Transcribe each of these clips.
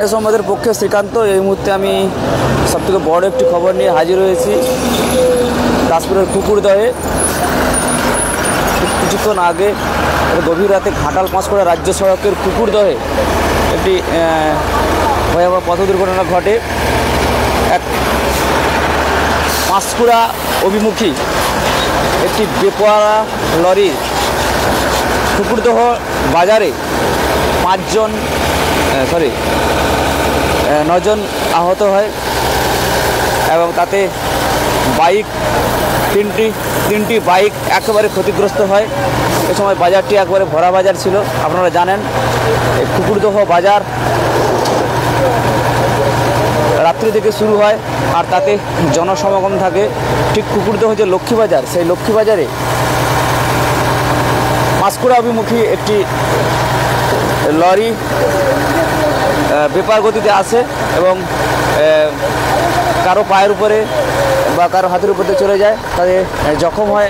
আমাদের পক্ষে শ্রীকান্ত। এই মুহূর্তে আমি সবথেকে বড় একটি খবর নিয়ে হাজির হয়েছি। দাসপুরের কুকুরদহে কিছুক্ষণ আগে গভীর রাতে ঘাটাল পাঁশকুড়া রাজ্য সড়কের কুকুরদহে একটি ভয়াবহ পথ দুর্ঘটনা ঘটে। এক পাঁশকুড়া অভিমুখী একটি বেপরোয়া লরি কুকুরদহ বাজারে 9 জন আহত হয় এবং তাতে বাইক তিনটি বাইক একেবারে ক্ষতিগ্রস্ত হয়। এ সময় বাজারটি একবারে ভরা বাজার ছিল। আপনারা জানেন এই কুকুরদহ বাজার রাত্রি থেকে শুরু হয় আর তাতে জনসমাগম থাকে। ঠিক কুকুরদহ যে লক্ষ্মী বাজার, সেই লক্ষ্মী বাজারে পাঁশকুড়া অভিমুখী একটি লরি বেপার গতিতে আসে এবং কারো পায়ের উপরে বা কারো হাতের উপরে চলে যায়। তাদের জখম হয়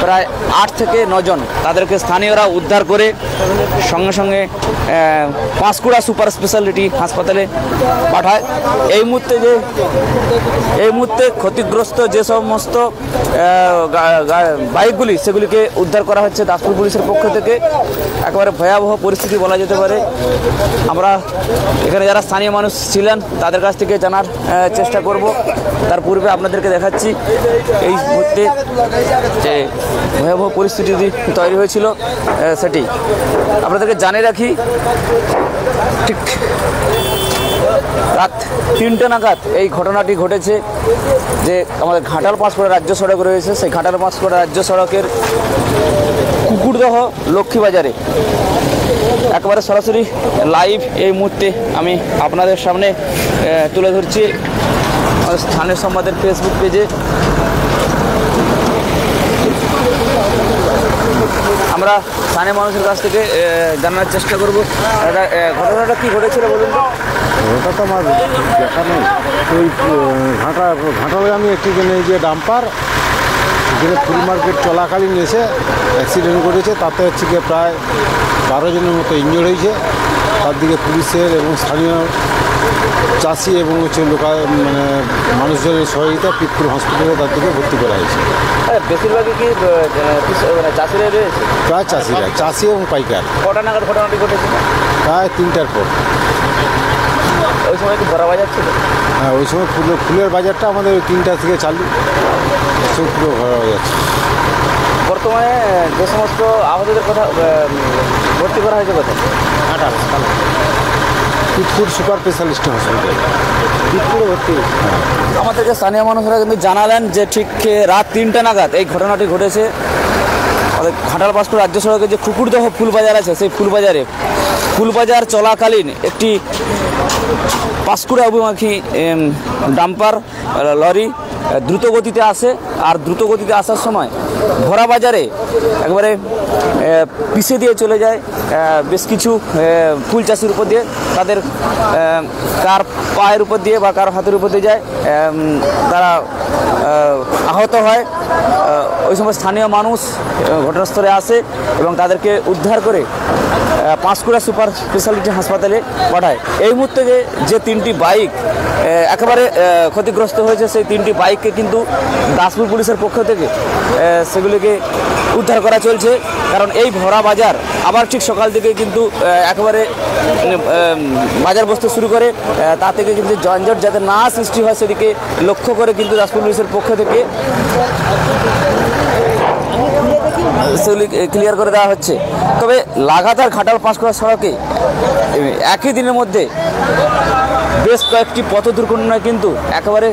প্রায় 8 থেকে 9 জন। তাদেরকে স্থানীয়রা উদ্ধার করে সঙ্গে সঙ্গে পাঁশকুড়া সুপার স্পেশালিটি হাসপাতালে পাঠায়। এই মুহূর্তে ক্ষতিগ্রস্ত যে সমস্ত বাইকগুলি সেগুলিকে উদ্ধার করা হচ্ছে দাসপুর পুলিশের পক্ষ থেকে। একেবারে ভয়াবহ পরিস্থিতি বলা যেতে পারে। আমরা এখানে যারা স্থানীয় মানুষ ছিলেন তাদের কাছ থেকে জানার চেষ্টা করব। তার পূর্বে আপনাদেরকে দেখাচ্ছি এই মুহূর্তে যে ভয়াবহ পরিস্থিতি তৈরি হয়েছিল সেটি আপনাদেরকে জানিয়ে রাখি। ঠিক রাত 3টে নাগাদ এই ঘটনাটি ঘটেছে। যে আমাদের ঘাটাল পাঁশকুড়া রাজ্য সড়ক রয়েছে, সেই ঘাটাল পাঁশকুড়া রাজ্য সড়কের কুকুরদহ লক্ষ্মী বাজারে একেবারে সরাসরি লাইভ এই মুহূর্তে আমি আপনাদের সামনে তুলে ধরছি আমাদের স্থানীয় সংবাদের ফেসবুক পেজে। আমরা স্থানীয় মানুষের কাছ থেকে জানার চেষ্টা করব ঘটনাটা কি ঘটেছিল বলুন তো। ওটা তো আমার দেখা নেই। ওই ঘাটালে আমি একটি যে ডাম্পার এখানে ফুল মার্কেট চলাকালীন এসে অ্যাক্সিডেন্ট করেছে। তাতে হচ্ছে গিয়ে প্রায় 12 জনের মতো ইনজোর হয়েছে। তার দিকে পুলিশের এবং স্থানীয় চাষি এবং লোকাল মানুষজনের সহযোগিতা পিতপুর হসপিটালে তার দিকে ভর্তি করা হয়েছে। বেশিরভাগই কি চাষিরা রয়েছে? প্রায় চাষি এবং পাইকার। কটা নাগাদ ঘটনাটি ঘটেছে? প্রায় 3টার পর। ওই সময় কি ভরা বাজার ছিল? হ্যাঁ, ওই সময় ফুলের বাজারটা আমাদের 3টা থেকে চালু, সব পুরো ভরা বাজার ছিল। বর্তমানে যে সমস্ত আহতদের কথা ভর্তি করা হয়েছে কোথায়? Ghatal Pitpur super specialist hospital পিতপুরে ভর্তি। আমাদেরকে স্থানীয় মানুষরা কিন্তু জানালেন যে ঠিক রাত 3টে নাগাদ এই ঘটনাটি ঘটেছে। আমাদের ঘাটাল পাঁশকুড়া রাজ্য সড়কের যে কুকুরদহ ফুলবাজার আছে, সেই ফুলবাজার চলাকালীন একটি পাঁশকুড়া অভিমুখী ডাম্পার লরি দ্রুত গতিতে আসে। আর দ্রুত গতিতে আসার সময় ভরা বাজারে একবারে পিছিয়ে দিয়ে চলে যায় বেশ কিছু ফুল চাষির উপর দিয়ে। তাদের কার পায়ের উপর দিয়ে বা কার হাতের উপর দিয়ে যায়, তারা আহত হয়। ওই সময় স্থানীয় মানুষ ঘটনাস্থলে আসে এবং তাদেরকে উদ্ধার করে পাঁশকুড়া সুপার স্পেশালিটি হাসপাতালে পাঠায়। এই মুহূর্তে যে 3টি বাইক একেবারে ক্ষতিগ্রস্ত হয়েছে, সেই 3টি বাইককে কিন্তু দাসপুর পুলিশের পক্ষ থেকে সেগুলিকে উদ্ধার করা চলছে। কারণ এই ভরা বাজার আবার ঠিক সকাল থেকে কিন্তু একেবারে বাজার বসতে শুরু করে। তা থেকে কিন্তু যানজট যাতে না সৃষ্টি হয় সেদিকে লক্ষ্য করে কিন্তু দাসপুর পুলিশের পক্ষ থেকে সেগুলি ক্লিয়ার করে দেওয়া হচ্ছে। তবে লাগাতার ঘাটাল পাঁশকুড়া সড়কে একই দিনের মধ্যে বেশ কয়েকটি পথ দুর্ঘটনায় কিন্তু একেবারে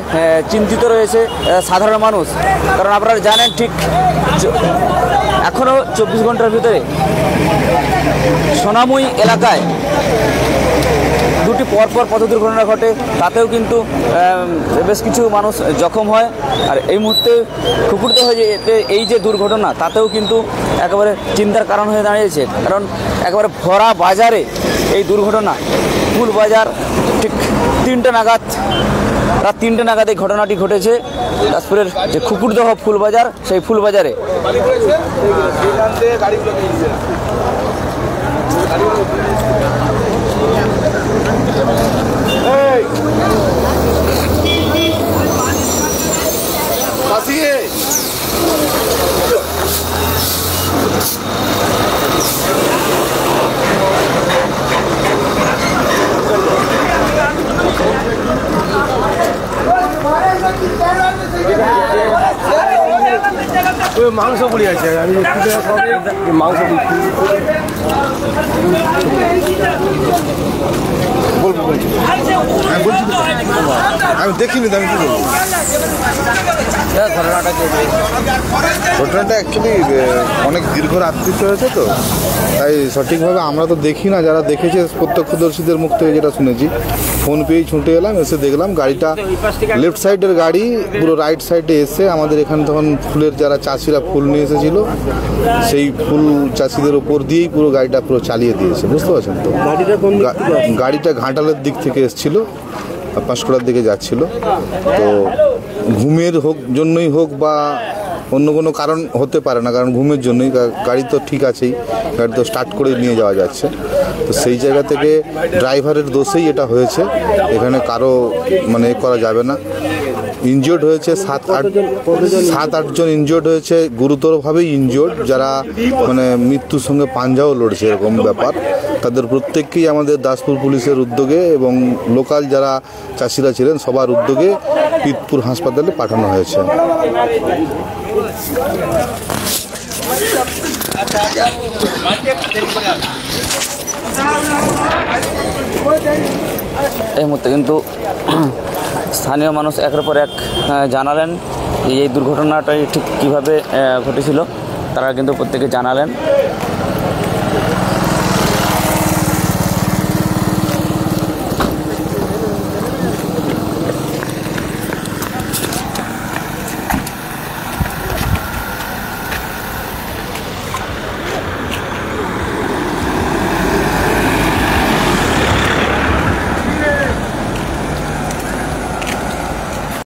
চিন্তিত রয়েছে সাধারণ মানুষ। কারণ আপনারা জানেন ঠিক এখনও 24 ঘন্টার ভিতরে সোনামুই এলাকায় 2টি পরপর পথ দুর্ঘটনা ঘটে। তাতেও কিন্তু বেশ কিছু মানুষ জখম হয়। আর এই মুহূর্তে কুকুরদহ এই যে দুর্ঘটনা, তাতেও কিন্তু একেবারে চিন্তার কারণ হয়ে দাঁড়িয়েছে। কারণ একেবারে ভরা বাজারে এই দুর্ঘটনা। ফুল বাজার ঠিক 3টে নাগাদ, রাত 3টে নাগাদ এই ঘটনাটি ঘটেছে। দাসপুরের যে কুকুরদহ ফুলবাজার, সেই ফুলবাজারে গাড়ি মাংস পড়ে আছে, আমি মাংস আমি দেখিনি, আমি কি বলবো। ঘটনাটা অ্যাকচুয়ালি অনেক দীর্ঘ রাত্রিতে হয়েছে তো, তাই সঠিকভাবে আমরা তো দেখি না, যারা দেখেছে প্রত্যক্ষদর্শীদের মুখ থেকে যেটা শুনেছি, ফোন পেয়েই ছুটে এলাম, এসে দেখলাম গাড়িটা লেফট সাইডের গাড়ি পুরো রাইট সাইডে এসে আমাদের এখানে তখন ফুলের যারা চাষিরা ফুল নিয়ে এসেছিলো সেই ফুল চাষিদের ওপর দিয়েই পুরো গাড়িটা পুরো চালিয়ে দিয়েছে, বুঝতে পারছেন তো। গাড়িটা ঘাটালের দিক থেকে এসেছিলো, পাঁশকুড়ার দিকে যাচ্ছিল। তো ঘুমের জন্যই হোক বা অন্য কোনো কারণ হতে পারে না, কারণ ঘুমের জন্যই, গাড়ি তো ঠিক আছেই, গাড়ি তো স্টার্ট করে নিয়ে যাওয়া যাচ্ছে। তো সেই জায়গা থেকে ড্রাইভারের দোষেই এটা হয়েছে, এখানে কারো মানে করা যাবে না। ইনজিওর্ড হয়েছে 7-8 জন ইনজিওর্ড হয়েছে, গুরুতরভাবেই ইনজিওর্ড, যারা মানে মৃত্যুর সঙ্গে পাঞ্জাও লড়ছে এরকম ব্যাপার। তাদের প্রত্যেককেই আমাদের দাসপুর পুলিশের উদ্যোগে এবং লোকাল যারা চাষিরা ছিলেন সবার উদ্যোগে পিতপুর হাসপাতালে পাঠানো হয়েছে। এই মুহূর্তে কিন্তু স্থানীয় মানুষ একের পর এক জানালেন এই দুর্ঘটনাটাই ঠিক কীভাবে ঘটেছিল, তারা কিন্তু প্রত্যেকে জানালেন।